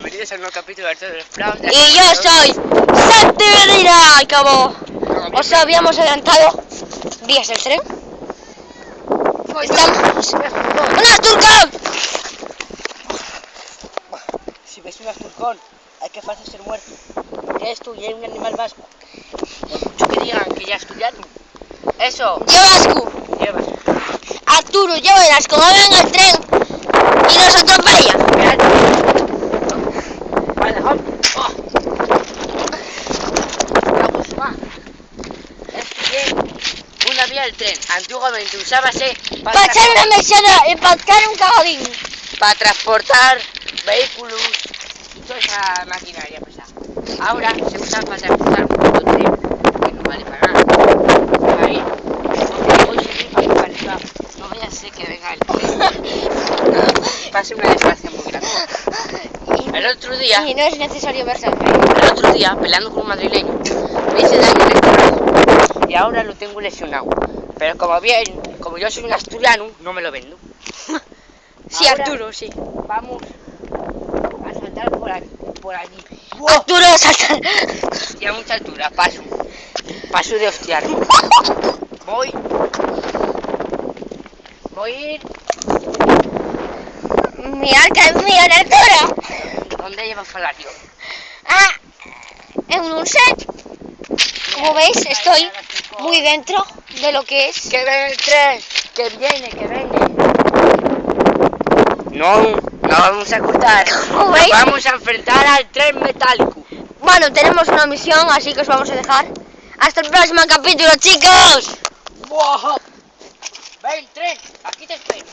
Bienvenidos a un nuevo capítulo de Arturo de los Prados. Y yo soy Santi Medina. Como os habíamos adelantado, ¿vías el tren? Estamos ¡un Asturcón! Si ves un Asturcón, hay que fácil ser muerto. Porque eres tú y hay un animal vasco. Por mucho que digan que ya estudiaron. Eso. Yo vasco. Llevas. Arturo, yo verás como venga el tren y nos atropella. Vale, hop. Oh. Estudié una vía del tren. Antiguamente usábase Para echar una mesada y para echar un cabalín. para transportar vehículos y toda esa maquinaria pesada. Ahora se usa para transportar un puto tren que no vale para nada. Ahí, hoy se viene para arriba, no vaya a ser que venga el tren. Pase una desgracia muy grande. El otro día, Y no es necesario verse al peleando con un madrileño, me hice daño en el brazo y ahora lo tengo lesionado. Pero como yo soy un asturiano, no me lo vendo. Sí, Ahora Arturo, sí. vamos a saltar por allí. Arturo, salta. Y a mucha altura, paso de hostiar. Voy a ir. Mi arca es mía, Arturo. ¿Dónde lleva Falario? Ah, en un set. Como veis, estoy muy dentro de lo que es. Que viene el tren, que viene. No vamos a cortar. ¿Cómo veis? Vamos a enfrentar al tren metálico. Bueno, tenemos una misión, así que os vamos a dejar. Hasta el próximo capítulo, chicos. ¡Wow! ¡Ve el tren! Aquí te espero.